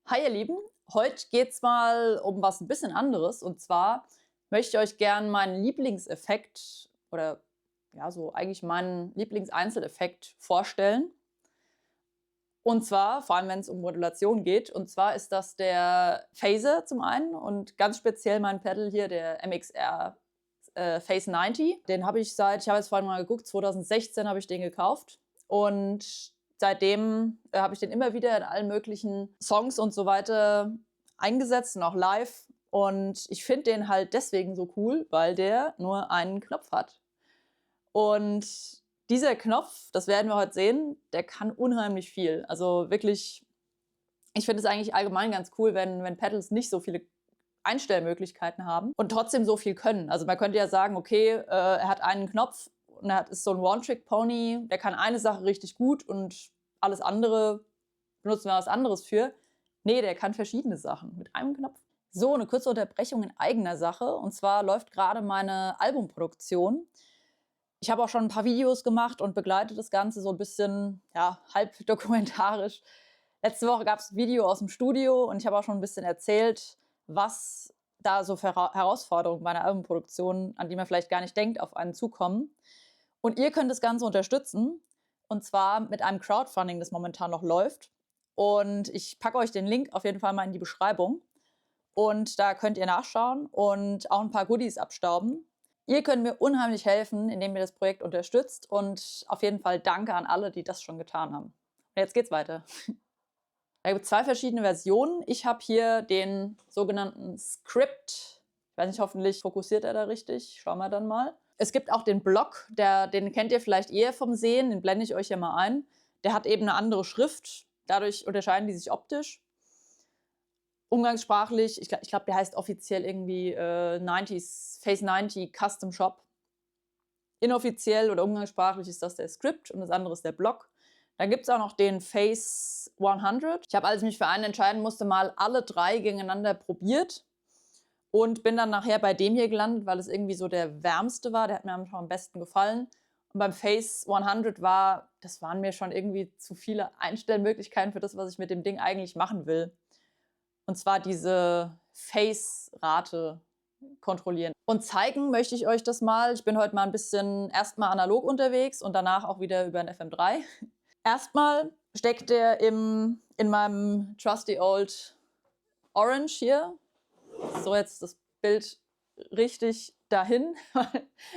Hi ihr Lieben, heute geht es mal um was ein bisschen anderes und zwar möchte ich euch gern meinen Lieblingseffekt oder ja, so eigentlich meinen Lieblingseinzeleffekt vorstellen. Und zwar, vor allem wenn es um Modulation geht, und zwar ist das der Phaser zum einen und ganz speziell mein Pedal hier, der MXR Phase 90. Den habe ich ich habe jetzt vorhin mal geguckt, 2016 habe ich den gekauft und seitdem habe ich den immer wieder in allen möglichen Songs und so weiter eingesetzt und auch live. Und ich finde den halt deswegen so cool, weil der nur einen Knopf hat. Und dieser Knopf, das werden wir heute sehen, der kann unheimlich viel. Also wirklich, ich finde es eigentlich allgemein ganz cool, wenn Pedals nicht so viele Einstellmöglichkeiten haben und trotzdem so viel können. Also man könnte ja sagen, okay, er hat einen Knopf und ist so ein One-Trick-Pony, der kann eine Sache richtig gut und alles andere benutzen wir was anderes für. Nee, der kann verschiedene Sachen mit einem Knopf. So, eine kurze Unterbrechung in eigener Sache. Und zwar läuft gerade meine Albumproduktion. Ich habe auch schon ein paar Videos gemacht und begleite das Ganze so ein bisschen, ja, halb dokumentarisch. Letzte Woche gab es ein Video aus dem Studio und ich habe auch schon ein bisschen erzählt, was da so für Herausforderungen bei einer Albumproduktion, an die man vielleicht gar nicht denkt, auf einen zukommen. Und ihr könnt das Ganze unterstützen, und zwar mit einem Crowdfunding, das momentan noch läuft. Und ich packe euch den Link auf jeden Fall mal in die Beschreibung. Und da könnt ihr nachschauen und auch ein paar Goodies abstauben. Ihr könnt mir unheimlich helfen, indem ihr das Projekt unterstützt. Und auf jeden Fall danke an alle, die das schon getan haben. Und jetzt geht's weiter. Da gibt es zwei verschiedene Versionen. Ich habe hier den sogenannten Script. Ich weiß nicht, hoffentlich fokussiert er da richtig. Schauen wir dann mal. Es gibt auch den Block, den kennt ihr vielleicht eher vom Sehen. Den blende ich euch ja mal ein. Der hat eben eine andere Schrift. Dadurch unterscheiden die sich optisch. Umgangssprachlich, ich glaube, der heißt offiziell irgendwie 90s, Phase 90 Custom Shop. Inoffiziell oder umgangssprachlich ist das der Script und das andere ist der Block. Dann gibt es auch noch den Phase 100. Ich habe, als ich mich für einen entscheiden musste, mal alle drei gegeneinander probiert und bin dann nachher bei dem hier gelandet, weil es irgendwie so der wärmste war. Der hat mir am besten gefallen. Und beim Phase 100 das waren mir schon irgendwie zu viele Einstellmöglichkeiten für das, was ich mit dem Ding eigentlich machen will. Und zwar diese Phase-Rate kontrollieren. Und zeigen möchte ich euch das mal. Ich bin heute mal ein bisschen erstmal analog unterwegs und danach auch wieder über ein FM3. Erstmal steckt der in meinem trusty old Orange hier. So, jetzt das Bild richtig dahin.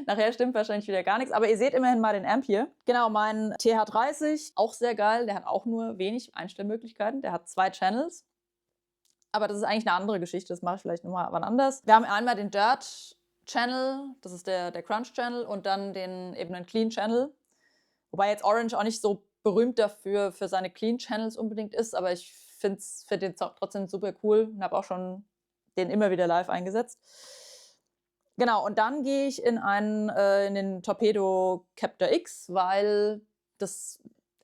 Nachher stimmt wahrscheinlich wieder gar nichts. Aber ihr seht immerhin mal den Amp hier. Genau, mein TH30, auch sehr geil. Der hat auch nur wenig Einstellmöglichkeiten. Der hat 2 Channels. Aber das ist eigentlich eine andere Geschichte. Das mache ich vielleicht nochmal wann anders. Wir haben einmal den Dirt Channel, das ist der Crunch Channel, und dann eben den Clean Channel. Wobei jetzt Orange auch nicht so berühmt dafür für seine Clean Channels unbedingt ist, aber ich find den trotzdem super cool und habe auch schon den immer wieder live eingesetzt. Genau, und dann gehe ich in den Torpedo Captor X, weil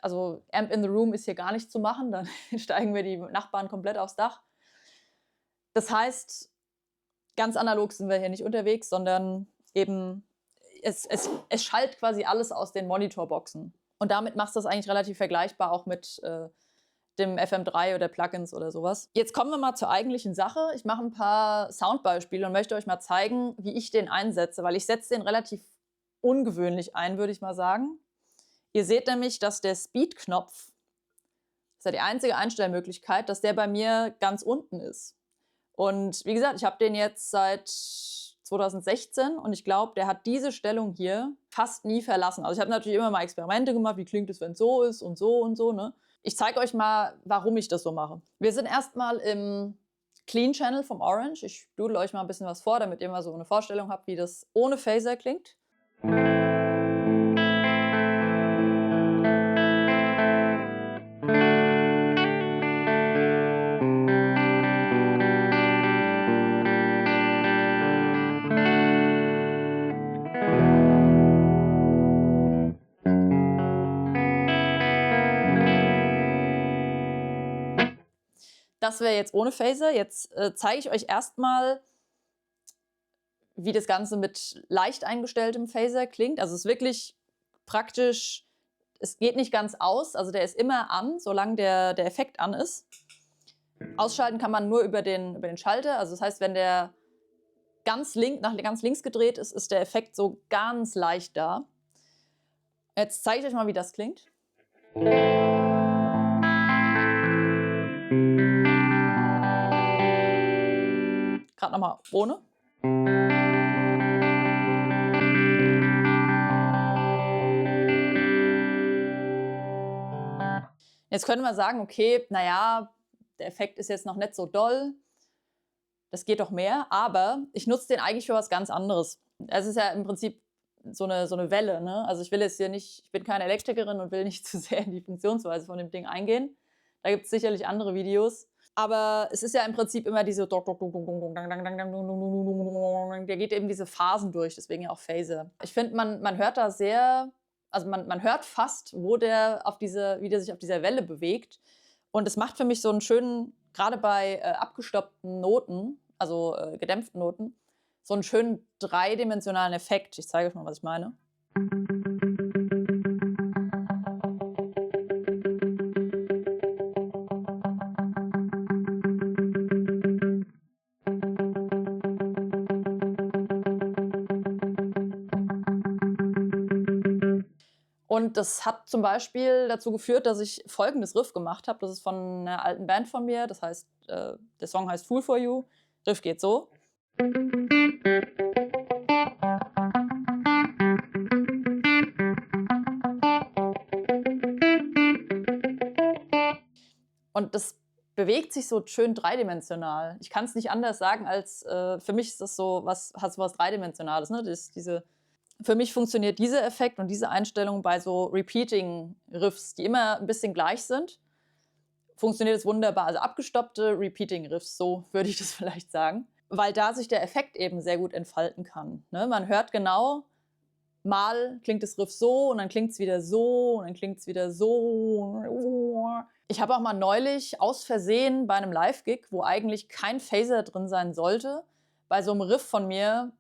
also Amp in the Room ist hier gar nicht zu machen, dann steigen wir die Nachbarn komplett aufs Dach. Das heißt, ganz analog sind wir hier nicht unterwegs, sondern eben es schallt quasi alles aus den Monitorboxen. Und damit machst du das eigentlich relativ vergleichbar auch mit dem FM3 oder Plugins oder sowas. Jetzt kommen wir mal zur eigentlichen Sache. Ich mache ein paar Soundbeispiele und möchte euch mal zeigen, wie ich den einsetze, weil ich setze den relativ ungewöhnlich ein, würde ich mal sagen. Ihr seht nämlich, dass der Speed-Knopf, das ist ja die einzige Einstellmöglichkeit, dass der bei mir ganz unten ist. Und wie gesagt, ich habe den jetzt seit 2016 und ich glaube, der hat diese Stellung hier fast nie verlassen. Also ich habe natürlich immer mal Experimente gemacht, wie klingt es, wenn es so ist und so und so, ne? Ich zeige euch mal, warum ich das so mache. Wir sind erstmal im Clean Channel vom Orange. Ich dudel euch mal ein bisschen was vor, damit ihr mal so eine Vorstellung habt, wie das ohne Phaser klingt. Das wäre jetzt ohne Phaser. Jetzt zeige ich euch erstmal, wie das Ganze mit leicht eingestelltem Phaser klingt. Also es ist wirklich praktisch, es geht nicht ganz aus, also der ist immer an, solange der Effekt an ist. Ausschalten kann man nur über den Schalter. Also das heißt, wenn der nach ganz links gedreht ist, ist der Effekt so ganz leicht da. Jetzt zeige ich euch mal, wie das klingt. Gerade nochmal ohne. Jetzt könnte man sagen, okay, naja, der Effekt ist jetzt noch nicht so doll. Das geht doch mehr, aber ich nutze den eigentlich für was ganz anderes. Es ist ja im Prinzip so eine Welle, ne? Also ich will jetzt hier nicht, ich bin keine Elektrikerin und will nicht zu sehr in die Funktionsweise von dem Ding eingehen. Da gibt es sicherlich andere Videos. Aber es ist ja im Prinzip immer diese der geht eben diese Phasen durch, deswegen ja auch Phaser. Ich finde, man hört da sehr, also man hört fast, wie der sich auf dieser Welle bewegt. Und es macht für mich so einen schönen, gerade bei abgestoppten Noten, also gedämpften Noten, so einen schönen dreidimensionalen Effekt. Ich zeige euch mal, was ich meine. Und das hat zum Beispiel dazu geführt, dass ich folgendes Riff gemacht habe. Das ist von einer alten Band von mir. Das heißt, der Song heißt Fool for You. Riff geht so. Und das bewegt sich so schön dreidimensional. Ich kann es nicht anders sagen, als für mich ist das so hat so was Dreidimensionales. Ne? Für mich funktioniert dieser Effekt und diese Einstellung bei so Repeating Riffs, die immer ein bisschen gleich sind, funktioniert es wunderbar. Also abgestoppte Repeating Riffs, so würde ich das vielleicht sagen. Weil da sich der Effekt eben sehr gut entfalten kann. Ne? Man hört genau, mal klingt das Riff so und dann klingt es wieder so und dann klingt es wieder so. Ich habe auch mal neulich aus Versehen bei einem Live-Gig, wo eigentlich kein Phaser drin sein sollte, bei so einem Riff von mir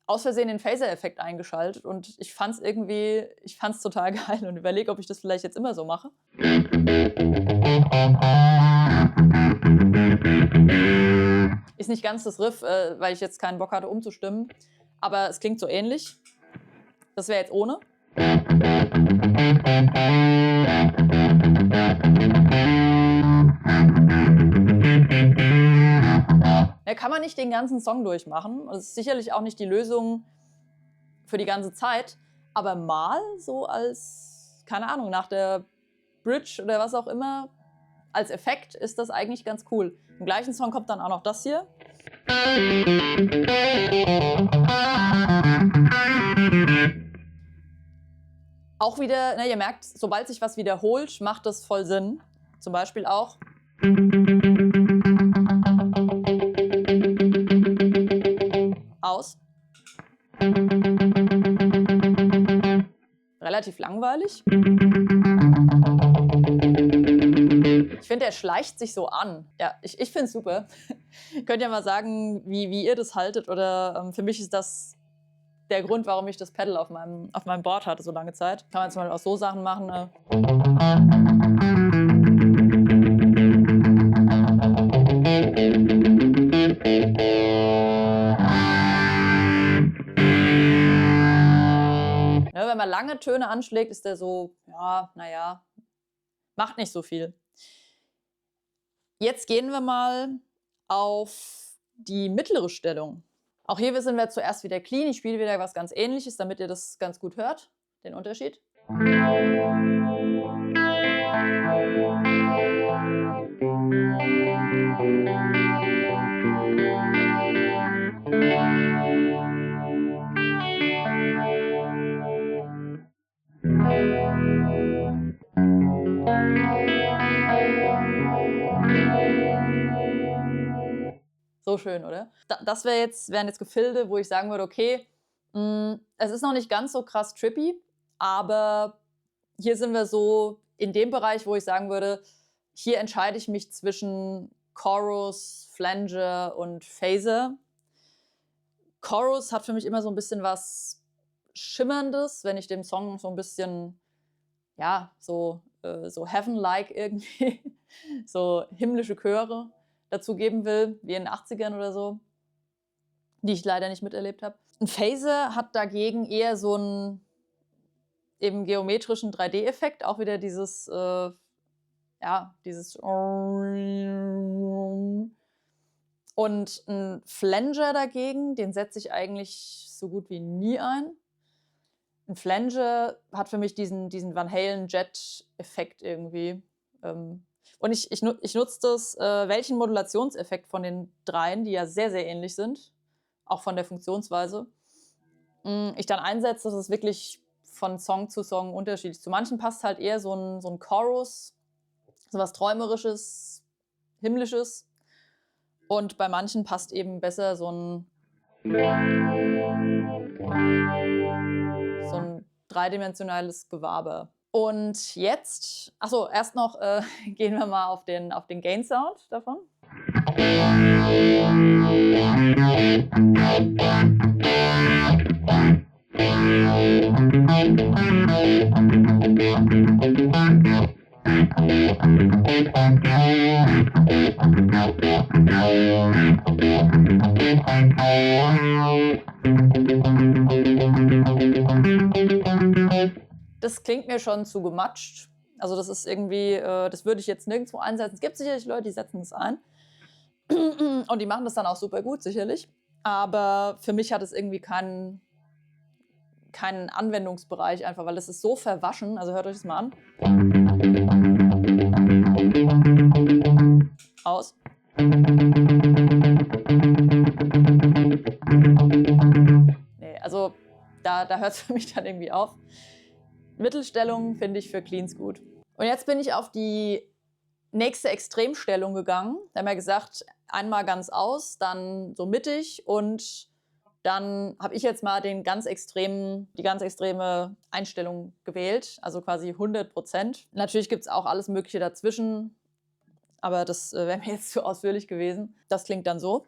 aus Versehen den Phaser-Effekt eingeschaltet und ich fand es total geil und überlege, ob ich das vielleicht jetzt immer so mache. Ist nicht ganz das Riff, weil ich jetzt keinen Bock hatte umzustimmen, aber es klingt so ähnlich. Das wäre jetzt ohne. Da kann man nicht den ganzen Song durchmachen. Das ist sicherlich auch nicht die Lösung für die ganze Zeit. Aber mal so als, keine Ahnung, nach der Bridge oder was auch immer, als Effekt ist das eigentlich ganz cool. Im gleichen Song kommt dann auch noch das hier. Auch wieder, ne, ihr merkt, sobald sich was wiederholt, macht das voll Sinn. Zum Beispiel auch. Aus. Relativ langweilig. Ich finde, der schleicht sich so an. Ja, ich finde es super. Könnt ihr mal sagen, wie ihr das haltet? Oder für mich ist das der Grund, warum ich das Pedal auf meinem Board hatte so lange Zeit. Kann man zum Beispiel auch so Sachen machen. Ja, wenn man lange Töne anschlägt, ist der so, ja, naja, macht nicht so viel. Jetzt gehen wir mal auf die mittlere Stellung. Auch hier sind wir zuerst wieder clean. Ich spiele wieder was ganz Ähnliches, damit ihr das ganz gut hört, den Unterschied. So schön, oder? Das wären jetzt Gefilde, wo ich sagen würde, okay, es ist noch nicht ganz so krass trippy, aber hier sind wir so in dem Bereich, wo ich sagen würde, hier entscheide ich mich zwischen Chorus, Flanger und Phaser. Chorus hat für mich immer so ein bisschen was Schimmerndes, wenn ich dem Song so ein bisschen, ja, so Heaven-like irgendwie so himmlische Chöre dazu geben will, wie in den 80ern oder so, die ich leider nicht miterlebt habe. Ein Phaser hat dagegen eher so einen eben geometrischen 3D-Effekt, auch wieder dieses, dieses und ein Flanger dagegen, den setze ich eigentlich so gut wie nie ein. Ein Flanger hat für mich diesen Van Halen-Jet-Effekt irgendwie. Und ich nutze das, welchen Modulationseffekt von den dreien, die ja sehr, sehr ähnlich sind, auch von der Funktionsweise, ich dann einsetze, das ist wirklich von Song zu Song unterschiedlich. Zu manchen passt halt eher so ein Chorus, so was Träumerisches, Himmlisches. Und bei manchen passt eben besser so ein dreidimensionales Gewaber. Und jetzt, achso, erst noch gehen wir mal auf den Gain-Sound davon. Das klingt mir schon zu gematscht. Also das ist irgendwie, das würde ich jetzt nirgendwo einsetzen. Es gibt sicherlich Leute, die setzen das ein. Und die machen das dann auch super gut, sicherlich. Aber für mich hat es irgendwie keinen Anwendungsbereich einfach, weil das ist so verwaschen. Also hört euch das mal an. Aus. Nee, also da hört es für mich dann irgendwie auf. Mittelstellung finde ich für Cleans gut. Und jetzt bin ich auf die nächste Extremstellung gegangen. Da haben wir gesagt, einmal ganz aus, dann so mittig und dann habe ich jetzt mal die ganz extreme Einstellung gewählt, also quasi 100%. Natürlich gibt es auch alles Mögliche dazwischen, aber das wäre mir jetzt zu ausführlich gewesen. Das klingt dann so.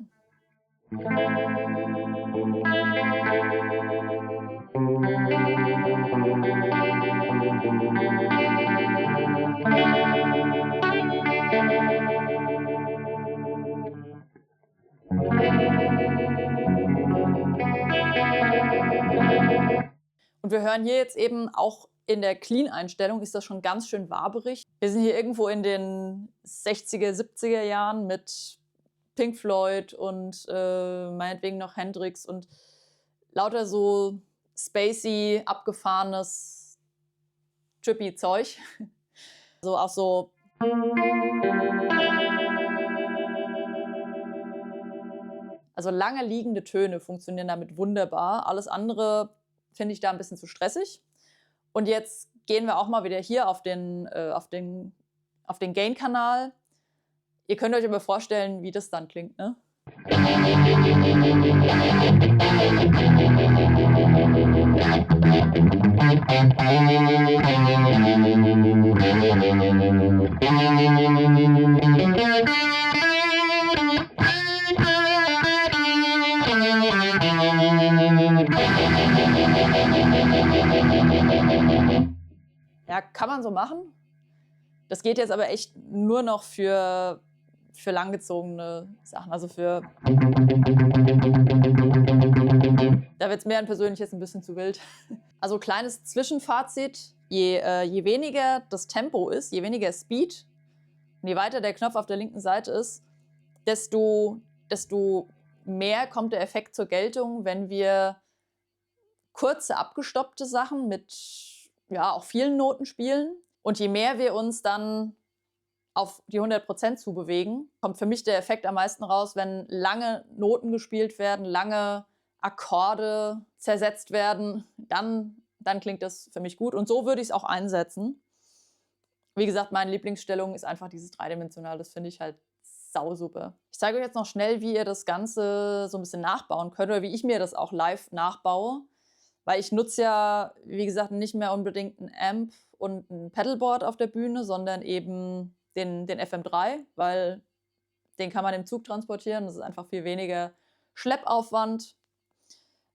Und wir hören hier jetzt eben auch in der Clean-Einstellung ist das schon ganz schön waberig. Wir sind hier irgendwo in den 60er, 70er Jahren mit Pink Floyd und meinetwegen noch Hendrix und lauter so spacey, abgefahrenes, trippy Zeug. Also auch so also lange liegende Töne funktionieren damit wunderbar. Alles andere finde ich da ein bisschen zu stressig. Und jetzt gehen wir auch mal wieder hier auf den Gain-Kanal. Ihr könnt euch aber vorstellen, wie das dann klingt, ne? Ja, kann man so machen. Das geht jetzt aber echt nur noch für langgezogene Sachen. Also da wird es mir ein persönliches ein bisschen zu wild. Also kleines Zwischenfazit. Je weniger das Tempo ist, je weniger Speed und je weiter der Knopf auf der linken Seite ist, desto mehr kommt der Effekt zur Geltung, wenn wir kurze, abgestoppte Sachen mit auch vielen Noten spielen. Und je mehr wir uns dann auf die 100% zubewegen, kommt für mich der Effekt am meisten raus, wenn lange Noten gespielt werden, lange Akkorde zersetzt werden, dann klingt das für mich gut. Und so würde ich es auch einsetzen. Wie gesagt, meine Lieblingsstellung ist einfach dieses Dreidimensional. Das finde ich halt sausuper. Ich zeige euch jetzt noch schnell, wie ihr das Ganze so ein bisschen nachbauen könnt oder wie ich mir das auch live nachbaue. Weil ich nutze ja, wie gesagt, nicht mehr unbedingt ein Amp und ein Pedalboard auf der Bühne, sondern eben den FM3, weil den kann man im Zug transportieren. Das ist einfach viel weniger Schleppaufwand.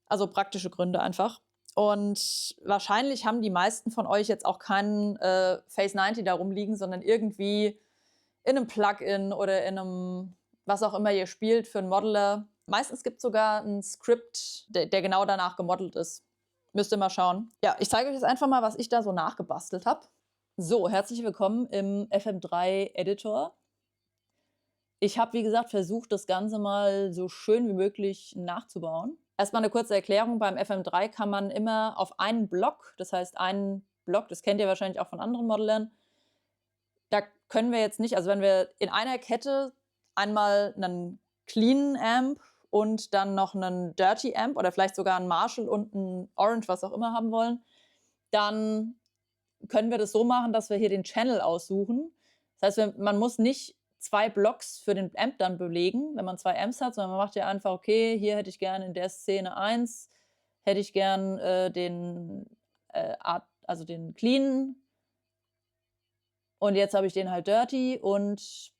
Also praktische Gründe einfach. Und wahrscheinlich haben die meisten von euch jetzt auch keinen Phase 90 da rumliegen, sondern irgendwie in einem Plugin oder in einem, was auch immer ihr spielt für einen Modeler. Meistens gibt es sogar ein Script, der genau danach gemodelt ist. Müsst ihr mal schauen. Ja, ich zeige euch jetzt einfach mal, was ich da so nachgebastelt habe. So, herzlich willkommen im FM3 Editor. Ich habe, wie gesagt, versucht, das Ganze mal so schön wie möglich nachzubauen. Erstmal eine kurze Erklärung. Beim FM3 kann man immer auf einen Block, das heißt einen Block, das kennt ihr wahrscheinlich auch von anderen Modellern, da können wir jetzt nicht, also wenn wir in einer Kette einmal einen Clean Amp und dann noch einen Dirty Amp oder vielleicht sogar einen Marshall und einen Orange, was auch immer haben wollen, dann können wir das so machen, dass wir hier den Channel aussuchen. Das heißt, man muss nicht 2 Blocks für den Amp dann belegen, wenn man 2 Amps hat, sondern man macht ja einfach, okay, hier hätte ich gerne in der Szene 1, hätte ich gern den Clean und jetzt habe ich den halt Dirty und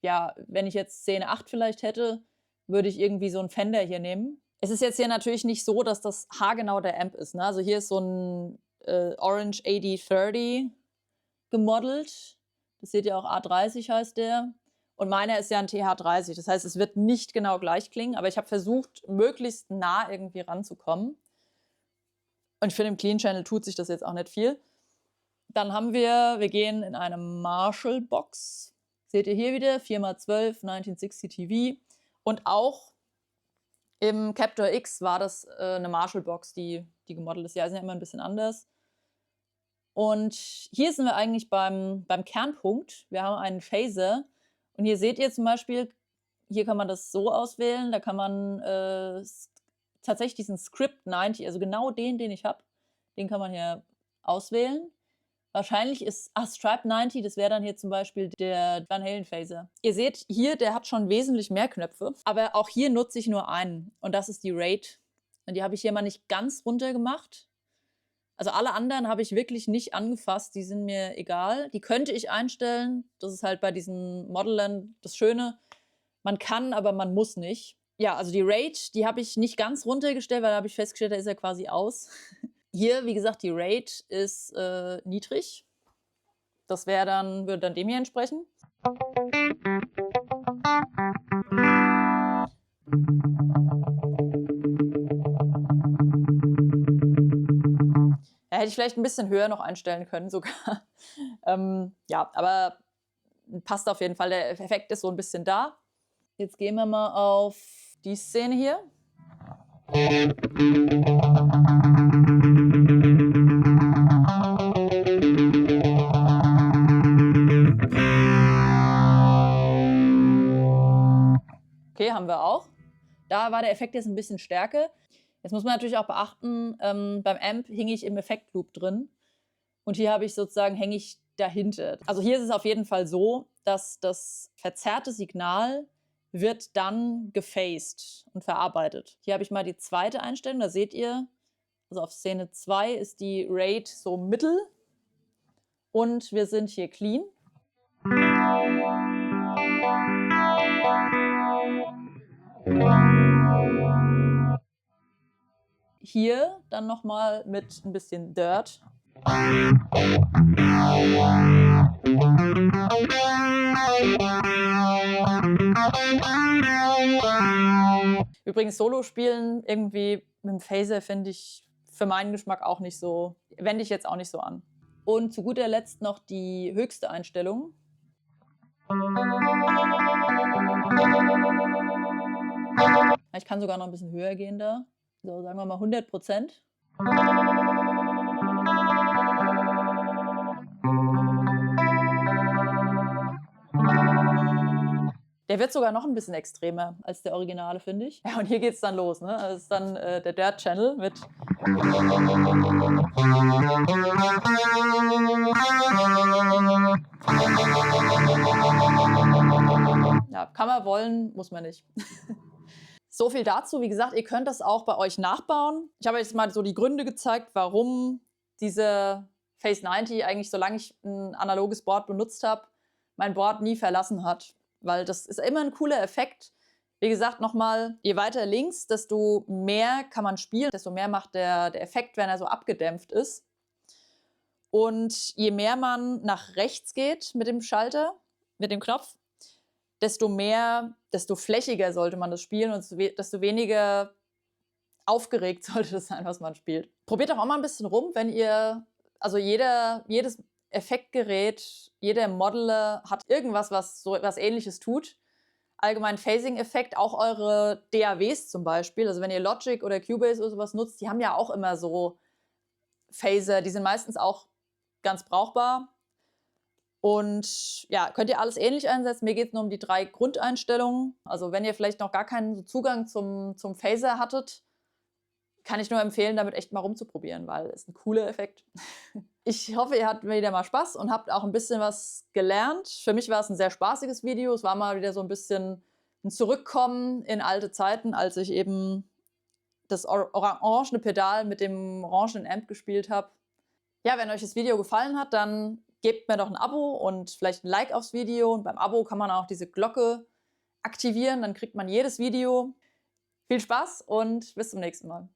ja, wenn ich jetzt Szene 8 vielleicht hätte, würde ich irgendwie so einen Fender hier nehmen. Es ist jetzt hier natürlich nicht so, dass das haargenau der Amp ist, ne? Also hier ist so ein Orange AD30 gemodelt. Das seht ihr auch, A30 heißt der. Und meiner ist ja ein TH30. Das heißt, es wird nicht genau gleich klingen, aber ich habe versucht, möglichst nah irgendwie ranzukommen. Und ich finde, im Clean Channel tut sich das jetzt auch nicht viel. Dann haben wir gehen in eine Marshall-Box. Seht ihr hier wieder, 4x12, 1960 TV. Und auch im Captor X war das eine Marshall-Box, die gemodelt ist. Ja, sind ja immer ein bisschen anders. Und hier sind wir eigentlich beim Kernpunkt. Wir haben einen Phaser. Und hier seht ihr zum Beispiel, hier kann man das so auswählen. Da kann man tatsächlich diesen Script 90, also genau den ich habe, den kann man hier auswählen. Wahrscheinlich ist Stripe 90, das wäre dann hier zum Beispiel der Van Halen Phaser. Ihr seht hier, der hat schon wesentlich mehr Knöpfe, aber auch hier nutze ich nur einen und das ist die Rate. Und die habe ich hier mal nicht ganz runter gemacht. Also alle anderen habe ich wirklich nicht angefasst, die sind mir egal. Die könnte ich einstellen, das ist halt bei diesen Modellern das Schöne. Man kann, aber man muss nicht. Ja, also die Rate, die habe ich nicht ganz runtergestellt, weil da habe ich festgestellt, da ist er quasi aus. Hier, wie gesagt, die Rate ist niedrig. Das würde dann dem hier entsprechen. Ja, hätte ich vielleicht ein bisschen höher noch einstellen können sogar. Ja, aber passt auf jeden Fall. Der Effekt ist so ein bisschen da. Jetzt gehen wir mal auf die Szene hier. Okay, haben wir auch. Da war der Effekt jetzt ein bisschen stärker. Jetzt muss man natürlich auch beachten, beim Amp hing ich im Effektloop drin und hier habe ich sozusagen, hänge ich dahinter. Also hier ist es auf jeden Fall so, dass das verzerrte Signal wird dann gefaced und verarbeitet. Hier habe ich mal die zweite Einstellung, da seht ihr, also auf Szene 2 ist die Rate so mittel und wir sind hier clean. Hier dann nochmal mit ein bisschen Dirt. Übrigens Solo spielen irgendwie mit dem Phaser finde ich für meinen Geschmack auch nicht so, wende ich jetzt auch nicht so an. Und zu guter Letzt noch die höchste Einstellung. Ich kann sogar noch ein bisschen höher gehen da. So, sagen wir mal 100%. Der wird sogar noch ein bisschen extremer als der Originale, finde ich. Ja, und hier geht es dann los. Ne? Das ist dann der Dirt Channel mit. Ja, kann man wollen, muss man nicht. So viel dazu. Wie gesagt, ihr könnt das auch bei euch nachbauen. Ich habe jetzt mal so die Gründe gezeigt, warum diese Phase 90 eigentlich, solange ich ein analoges Board benutzt habe, mein Board nie verlassen hat. Weil das ist immer ein cooler Effekt. Wie gesagt, nochmal, je weiter links, desto mehr kann man spielen, desto mehr macht der Effekt, wenn er so abgedämpft ist. Und je mehr man nach rechts geht mit dem Schalter, mit dem Knopf, desto flächiger sollte man das spielen und desto weniger aufgeregt sollte das sein, was man spielt. Probiert doch auch mal ein bisschen rum, wenn ihr, also jedes Effektgerät, jeder Modeler hat irgendwas, was so etwas Ähnliches tut. Allgemein Phasing-Effekt, auch eure DAWs zum Beispiel, also wenn ihr Logic oder Cubase oder sowas nutzt, die haben ja auch immer so Phaser, die sind meistens auch ganz brauchbar. Und ja, könnt ihr alles ähnlich einsetzen. Mir geht es nur um die 3 Grundeinstellungen. Also wenn ihr vielleicht noch gar keinen Zugang zum Phaser hattet, kann ich nur empfehlen, damit echt mal rumzuprobieren, weil es ein cooler Effekt. Ich hoffe, ihr hattet wieder mal Spaß und habt auch ein bisschen was gelernt. Für mich war es ein sehr spaßiges Video. Es war mal wieder so ein bisschen ein Zurückkommen in alte Zeiten, als ich eben das orangene Pedal mit dem orangenen Amp gespielt habe. Ja, wenn euch das Video gefallen hat, dann gebt mir doch ein Abo und vielleicht ein Like aufs Video. Und beim Abo kann man auch diese Glocke aktivieren, dann kriegt man jedes Video. Viel Spaß und bis zum nächsten Mal.